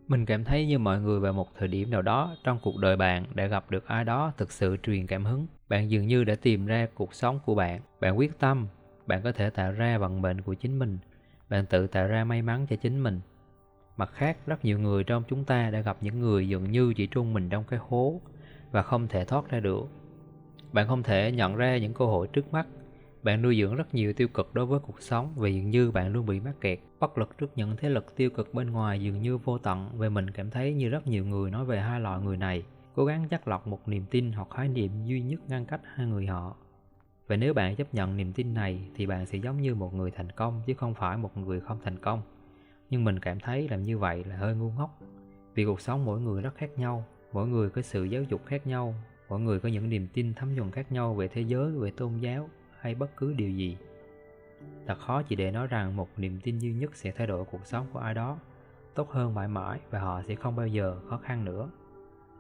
Mình cảm thấy như mọi người vào một thời điểm nào đó trong cuộc đời bạn đã gặp được ai đó thực sự truyền cảm hứng. Bạn dường như đã tìm ra cuộc sống của bạn. Bạn quyết tâm, bạn có thể tạo ra vận mệnh của chính mình. Bạn tự tạo ra may mắn cho chính mình. Mặt khác, rất nhiều người trong chúng ta đã gặp những người dường như chỉ chôn mình trong cái hố và không thể thoát ra được. Bạn không thể nhận ra những cơ hội trước mắt. Bạn nuôi dưỡng rất nhiều tiêu cực đối với cuộc sống vì dường như bạn luôn bị mắc kẹt, bất lực trước những thế lực tiêu cực bên ngoài dường như vô tận. Về mình cảm thấy như rất nhiều người nói về hai loại người này, cố gắng chắt lọc một niềm tin hoặc khái niệm duy nhất ngăn cách hai người họ. Và nếu bạn chấp nhận niềm tin này thì bạn sẽ giống như một người thành công chứ không phải một người không thành công. Nhưng mình cảm thấy làm như vậy là hơi ngu ngốc. Vì cuộc sống mỗi người rất khác nhau, mỗi người có sự giáo dục khác nhau, mỗi người có những niềm tin thấm nhuần khác nhau về thế giới, về tôn giáo hay bất cứ điều gì. Thật khó chỉ để nói rằng một niềm tin duy nhất sẽ thay đổi cuộc sống của ai đó tốt hơn mãi mãi và họ sẽ không bao giờ khó khăn nữa.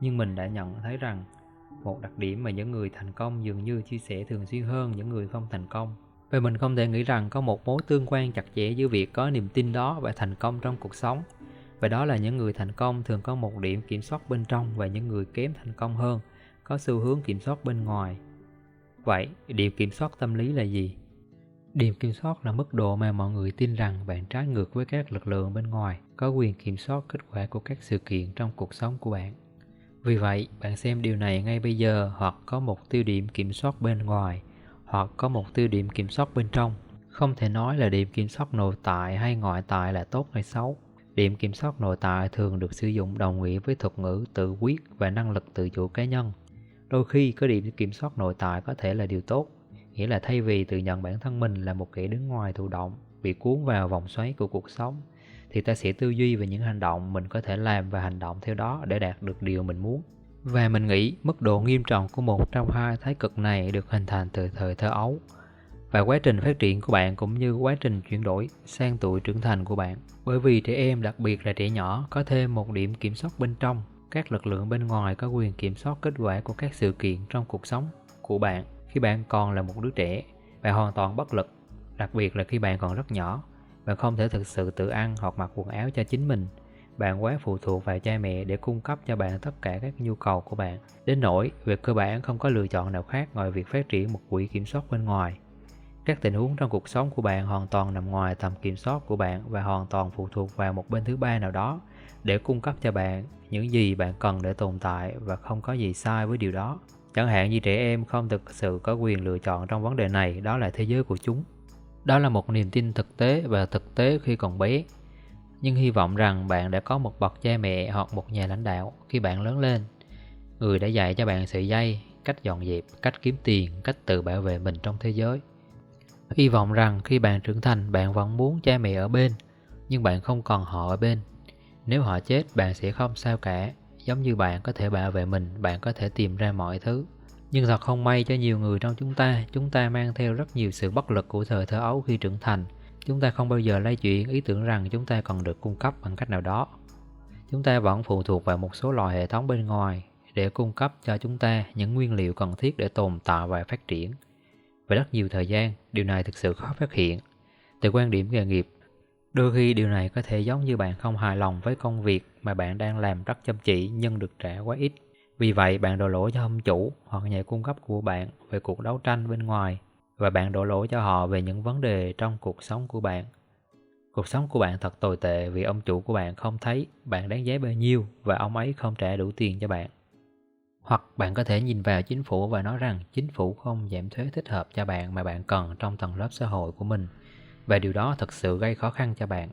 Nhưng mình đã nhận thấy rằng một đặc điểm mà những người thành công dường như chia sẻ thường xuyên hơn những người không thành công. Và mình không thể nghĩ rằng có một mối tương quan chặt chẽ giữa việc có niềm tin đó và thành công trong cuộc sống. Và đó là những người thành công thường có một điểm kiểm soát bên trong và những người kém thành công hơn có xu hướng kiểm soát bên ngoài. Vậy, điểm kiểm soát tâm lý là gì? Điểm kiểm soát là mức độ mà mọi người tin rằng bạn trái ngược với các lực lượng bên ngoài, có quyền kiểm soát kết quả của các sự kiện trong cuộc sống của bạn. Vì vậy, bạn xem điều này ngay bây giờ hoặc có một tiêu điểm kiểm soát bên ngoài, hoặc có một tiêu điểm kiểm soát bên trong. Không thể nói là điểm kiểm soát nội tại hay ngoại tại là tốt hay xấu. Điểm kiểm soát nội tại thường được sử dụng đồng nghĩa với thuật ngữ tự quyết và năng lực tự chủ cá nhân. Đôi khi có điểm kiểm soát nội tại có thể là điều tốt, nghĩa là thay vì tự nhận bản thân mình là một kẻ đứng ngoài thụ động, bị cuốn vào vòng xoáy của cuộc sống, thì ta sẽ tư duy về những hành động mình có thể làm và hành động theo đó để đạt được điều mình muốn. Và mình nghĩ mức độ nghiêm trọng của một trong hai thái cực này được hình thành từ thời thơ ấu và quá trình phát triển của bạn cũng như quá trình chuyển đổi sang tuổi trưởng thành của bạn. Bởi vì trẻ em, đặc biệt là trẻ nhỏ, có thêm một điểm kiểm soát bên trong. Các lực lượng bên ngoài có quyền kiểm soát kết quả của các sự kiện trong cuộc sống của bạn. Khi bạn còn là một đứa trẻ, bạn hoàn toàn bất lực, đặc biệt là khi bạn còn rất nhỏ. Bạn không thể thực sự tự ăn hoặc mặc quần áo cho chính mình. Bạn quá phụ thuộc vào cha mẹ để cung cấp cho bạn tất cả các nhu cầu của bạn, đến nỗi về cơ bản không có lựa chọn nào khác ngoài việc phát triển một quỹ kiểm soát bên ngoài. Các tình huống trong cuộc sống của bạn hoàn toàn nằm ngoài tầm kiểm soát của bạn và hoàn toàn phụ thuộc vào một bên thứ ba nào đó để cung cấp cho bạn những gì bạn cần để tồn tại, và không có gì sai với điều đó. Chẳng hạn như trẻ em không thực sự có quyền lựa chọn trong vấn đề này, đó là thế giới của chúng. Đó là một niềm tin thực tế và thực tế khi còn bé. Nhưng hy vọng rằng bạn đã có một bậc cha mẹ hoặc một nhà lãnh đạo khi bạn lớn lên, người đã dạy cho bạn sợi dây, cách dọn dẹp, cách kiếm tiền, cách tự bảo vệ mình trong thế giới. Hy vọng rằng khi bạn trưởng thành, bạn vẫn muốn cha mẹ ở bên, nhưng bạn không còn họ ở bên. Nếu họ chết, bạn sẽ không sao cả. Giống như bạn có thể bảo vệ mình, bạn có thể tìm ra mọi thứ. Nhưng thật không may cho nhiều người trong chúng ta mang theo rất nhiều sự bất lực của thời thơ ấu khi trưởng thành. Chúng ta không bao giờ lay chuyển ý tưởng rằng chúng ta còn được cung cấp bằng cách nào đó. Chúng ta vẫn phụ thuộc vào một số loại hệ thống bên ngoài để cung cấp cho chúng ta những nguyên liệu cần thiết để tồn tại và phát triển. Và rất nhiều thời gian, điều này thực sự khó phát hiện. Từ quan điểm nghề nghiệp, đôi khi điều này có thể giống như bạn không hài lòng với công việc mà bạn đang làm rất chăm chỉ nhưng được trả quá ít. Vì vậy bạn đổ lỗi cho ông chủ hoặc nhà cung cấp của bạn về cuộc đấu tranh bên ngoài, và bạn đổ lỗi cho họ về những vấn đề trong cuộc sống của bạn. Cuộc sống của bạn thật tồi tệ vì ông chủ của bạn không thấy bạn đáng giá bao nhiêu và ông ấy không trả đủ tiền cho bạn. Hoặc bạn có thể nhìn vào chính phủ và nói rằng chính phủ không giảm thuế thích hợp cho bạn mà bạn cần trong tầng lớp xã hội của mình, và điều đó thực sự gây khó khăn cho bạn.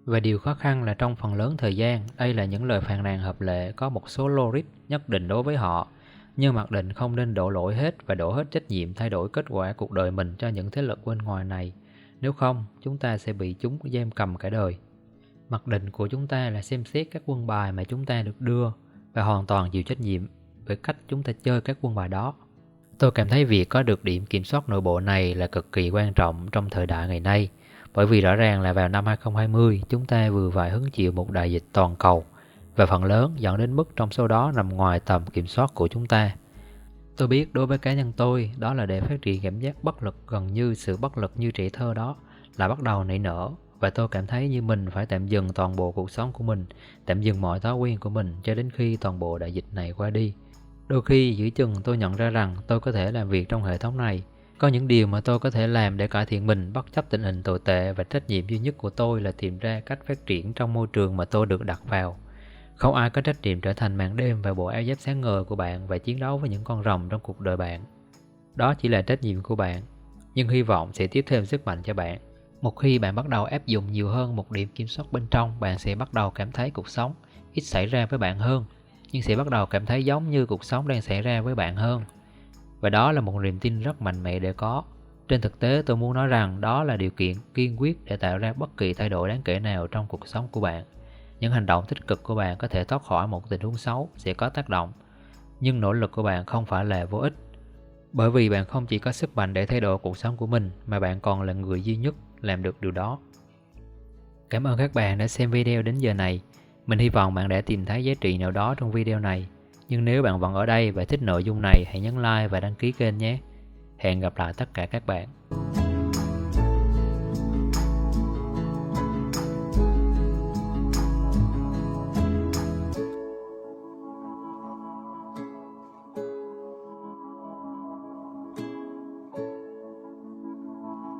Và điều khó khăn là trong phần lớn thời gian, đây là những lời phàn nàn hợp lệ có một số logic nhất định đối với họ, nhưng mặc định không nên đổ lỗi hết và đổ hết trách nhiệm thay đổi kết quả cuộc đời mình cho những thế lực bên ngoài này. Nếu không, chúng ta sẽ bị chúng giam cầm cả đời. Mặc định của chúng ta là xem xét các quân bài mà chúng ta được đưa và hoàn toàn chịu trách nhiệm về cách chúng ta chơi các quân bài đó. Tôi cảm thấy việc có được điểm kiểm soát nội bộ này là cực kỳ quan trọng trong thời đại ngày nay, bởi vì rõ ràng là vào năm 2020 chúng ta vừa phải hứng chịu một đại dịch toàn cầu, và phần lớn dẫn đến mức trong số đó nằm ngoài tầm kiểm soát của chúng ta. Tôi biết đối với cá nhân tôi, đó là để phát triển cảm giác bất lực, gần như sự bất lực như trẻ thơ đó, là bắt đầu nảy nở, và tôi cảm thấy như mình phải tạm dừng toàn bộ cuộc sống của mình, tạm dừng mọi thói quen của mình cho đến khi toàn bộ đại dịch này qua đi. Đôi khi giữa chừng tôi nhận ra rằng tôi có thể làm việc trong hệ thống này. Có những điều mà tôi có thể làm để cải thiện mình bất chấp tình hình tồi tệ, và trách nhiệm duy nhất của tôi là tìm ra cách phát triển trong môi trường mà tôi được đặt vào. Không ai có trách nhiệm trở thành màn đêm và bộ áo giáp sáng ngời của bạn và chiến đấu với những con rồng trong cuộc đời bạn. Đó chỉ là trách nhiệm của bạn, nhưng hy vọng sẽ tiếp thêm sức mạnh cho bạn. Một khi bạn bắt đầu áp dụng nhiều hơn một điểm kiểm soát bên trong, bạn sẽ bắt đầu cảm thấy cuộc sống ít xảy ra với bạn hơn, nhưng sẽ bắt đầu cảm thấy giống như cuộc sống đang xảy ra với bạn hơn. Và đó là một niềm tin rất mạnh mẽ để có. Trên thực tế, tôi muốn nói rằng đó là điều kiện kiên quyết để tạo ra bất kỳ thay đổi đáng kể nào trong cuộc sống của bạn. Những hành động tích cực của bạn có thể thoát khỏi một tình huống xấu sẽ có tác động, nhưng nỗ lực của bạn không phải là vô ích. Bởi vì bạn không chỉ có sức mạnh để thay đổi cuộc sống của mình, mà bạn còn là người duy nhất làm được điều đó. Cảm ơn các bạn đã xem video đến giờ này. Mình hy vọng bạn đã tìm thấy giá trị nào đó trong video này. Nhưng nếu bạn vẫn ở đây và thích nội dung này, hãy nhấn like và đăng ký kênh nhé. Hẹn gặp lại tất cả các bạn.